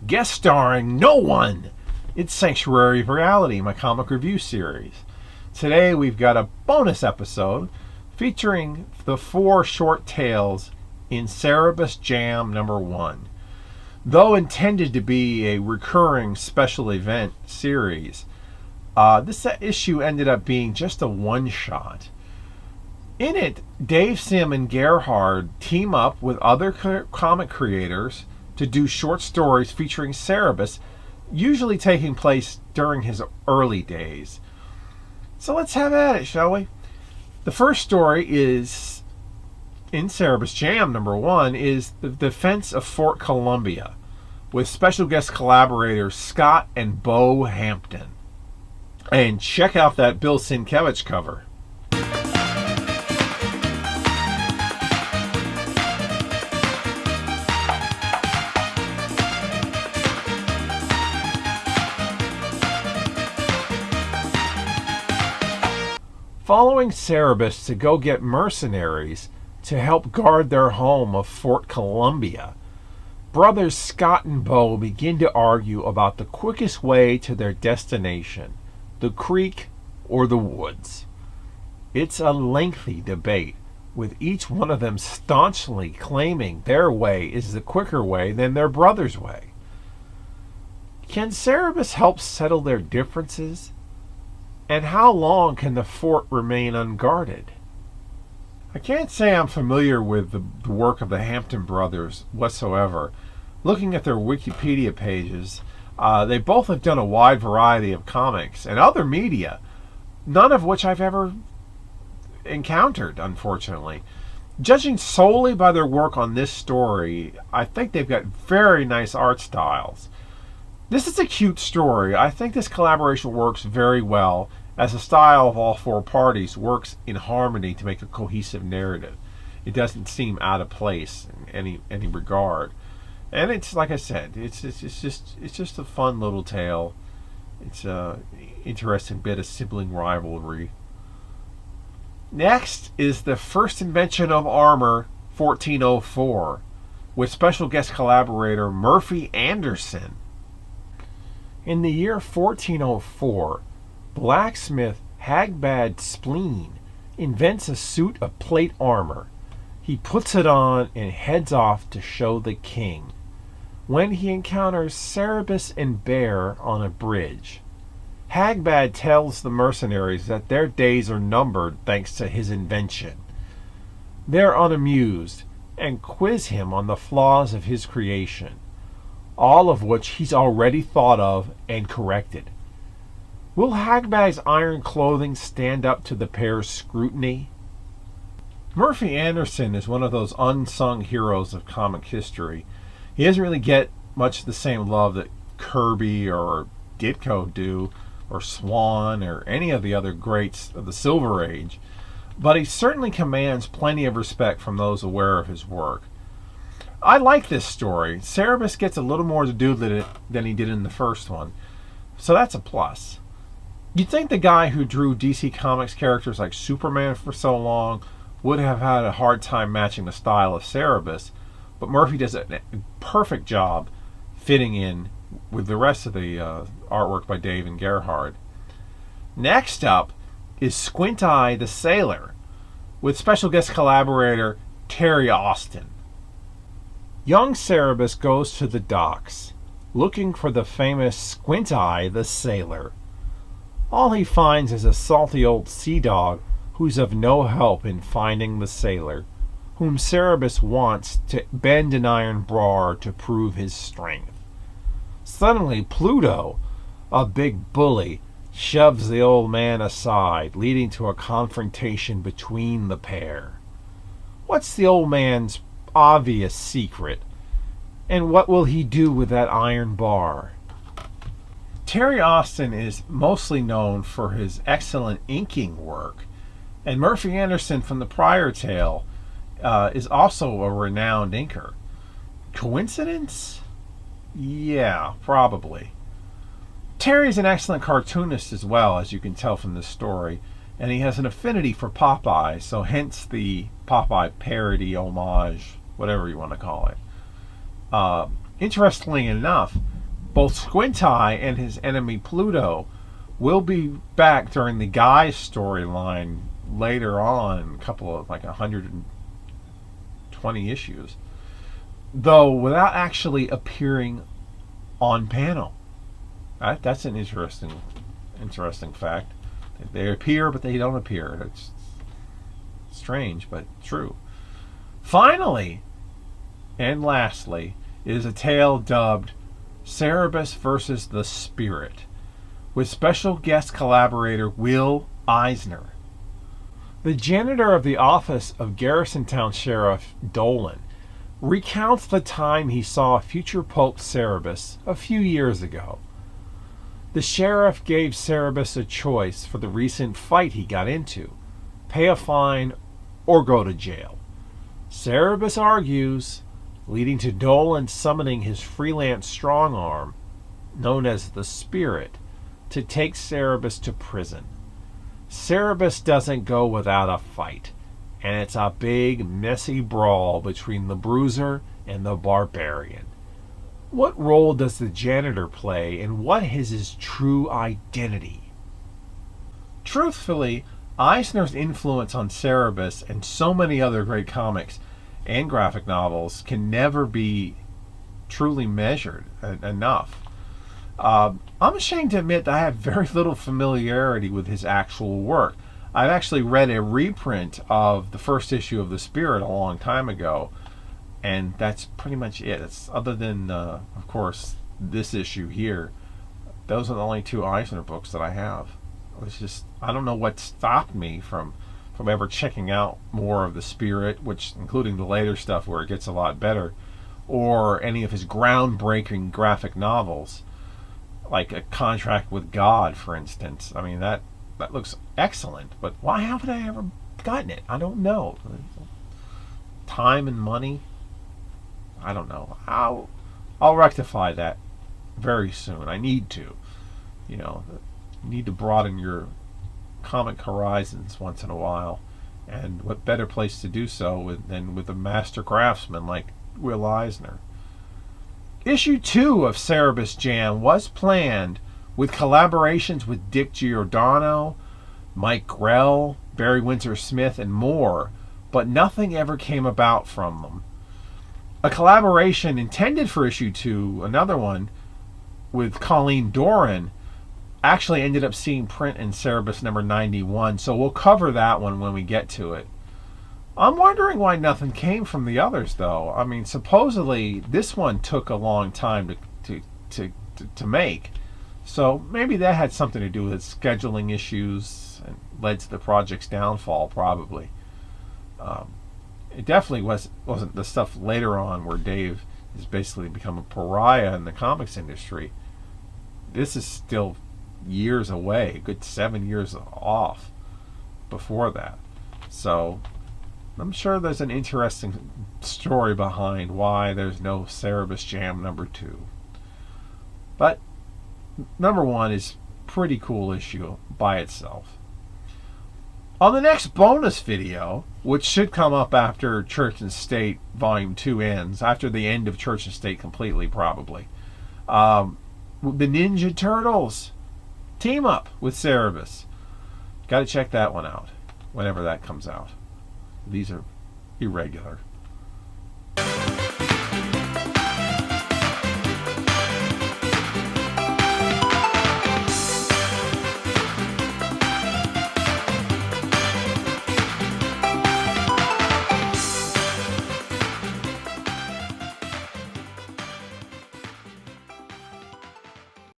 guest starring no one. It's Sanctuary of Reality, my comic review series. Today we've got a bonus episode featuring the 4 short tales in Cerebus Jam number 1. Though intended to be a recurring special event series, this issue ended up being just a one-shot. In it, Dave, Sim, and Gerhard team up with other comic creators to do short stories featuring Cerebus, usually taking place during his early days. So let's have at it, shall we? The first story is, in Cerebus Jam number 1, is the defense of Fort Columbia, with special guest collaborators Scott and Bo Hampton. And check out that Bill Sienkiewicz cover. Following Cerebus to go get mercenaries to help guard their home of Fort Columbia, brothers Scott and Bo begin to argue about the quickest way to their destination, the creek or the woods. It's a lengthy debate, with each one of them staunchly claiming their way is the quicker way than their brother's way. Can Cerebus help settle their differences? And how long can the fort remain unguarded? I can't say I'm familiar with the work of the Hampton brothers whatsoever. Looking at their Wikipedia pages, they both have done a wide variety of comics and other media, none of which I've ever encountered, unfortunately. Judging solely by their work on this story, I think they've got very nice art styles. This is a cute story. I think this collaboration works very well, as the style of all 4 parties works in harmony to make a cohesive narrative. It doesn't seem out of place in any regard. And it's, like I said, it's just a fun little tale. It's an interesting bit of sibling rivalry. Next is the first invention of armor, 1404, with special guest collaborator Murphy Anderson. In the year 1404, blacksmith Hagbad Spleen invents a suit of plate armor. He puts it on and heads off to show the king, when he encounters Cerebus and Bear on a bridge. Hagbad tells the mercenaries that their days are numbered thanks to his invention. They're unamused and quiz him on the flaws of his creation, all of which he's already thought of and corrected. Will Hagbad's iron clothing stand up to the pair's scrutiny? Murphy Anderson is one of those unsung heroes of comic history. He doesn't really get much the same love that Kirby or Ditko do, or Swan, or any of the other greats of the Silver Age, but he certainly commands plenty of respect from those aware of his work. I like this story. Cerebus gets a little more to do than he did in the first one, so that's a plus. You'd think the guy who drew DC Comics characters like Superman for so long would have had a hard time matching the style of Cerebus, but Murphy does a perfect job fitting in with the rest of the artwork by Dave and Gerhard. Next up is Squint Eye the Sailor, with special guest collaborator Terry Austin. Young Cerebus goes to the docks, looking for the famous Squint Eye the Sailor. All he finds is a salty old sea dog who's of no help in finding the sailor, whom Cerebus wants to bend an iron bar to prove his strength. Suddenly, Pluto, a big bully, shoves the old man aside, leading to a confrontation between the pair. What's the old man's obvious secret? And what will he do with that iron bar? Terry Austin is mostly known for his excellent inking work, and Murphy Anderson from the prior tale is also a renowned inker. Coincidence? Yeah, probably. Terry's an excellent cartoonist as well, as you can tell from this story, and he has an affinity for Popeye, so hence the Popeye parody, homage, whatever you want to call it. Interestingly enough, Both Squint Eye and his enemy Pluto will be back during the Guy storyline later on, a couple of like 120 issues, though without actually appearing on panel. That's an interesting fact. They appear, but they don't appear. It's strange, but true. Finally, and lastly, is a tale dubbed Cerebus versus the Spirit, with special guest collaborator Will Eisner. The janitor of the office of Garrison Town Sheriff Dolan recounts the time he saw future Pope Cerebus a few years ago. The sheriff gave Cerebus a choice for the recent fight he got into: pay a fine or go to jail. Cerebus argues, leading to Dolan summoning his freelance strong arm, known as the Spirit, to take Cerebus to prison. Cerebus doesn't go without a fight, and it's a big, messy brawl between the Bruiser and the Barbarian. What role does the janitor play, and what is his true identity? Truthfully, Eisner's influence on Cerebus and so many other great comics and graphic novels can never be truly measured enough. I'm ashamed to admit that I have very little familiarity with his actual work. I've actually read a reprint of the first issue of The Spirit a long time ago, and that's pretty much it. It's other than, of course, this issue here. Those are the only two Eisner books that I have. It's just, I don't know what stopped me from ever checking out more of The Spirit, which including the later stuff where it gets a lot better, or any of his groundbreaking graphic novels, like A Contract with God, for instance. I mean, that looks excellent, but why haven't I ever gotten it? I don't know. Time and money? I don't know. I'll rectify that very soon. I need to. You need to broaden your comic horizons once in a while, and what better place to do so than with a master craftsman like Will Eisner. Issue 2 of Cerebus Jam was planned with collaborations with Dick Giordano, Mike Grell, Barry Windsor Smith, and more, but nothing ever came about from them. A collaboration intended for issue 2, another one, with Colleen Doran, actually ended up seeing print in Cerebus number 91, so we'll cover that one when we get to it. I'm wondering why nothing came from the others, though. I mean, supposedly this one took a long time to make, so maybe that had something to do with scheduling issues and led to the project's downfall, probably. It definitely wasn't the stuff later on where Dave has basically become a pariah in the comics industry. This is still years away, a good 7 years off before that. So I'm sure there's an interesting story behind why there's no Cerebus Jam number 2. But number 1 is pretty cool issue by itself. On the next bonus video, which should come up after Church and State Volume 2 ends, after the end of Church and State completely probably, the Ninja Turtles team up with Cerebus. Got to check that one out whenever that comes out. These are irregular.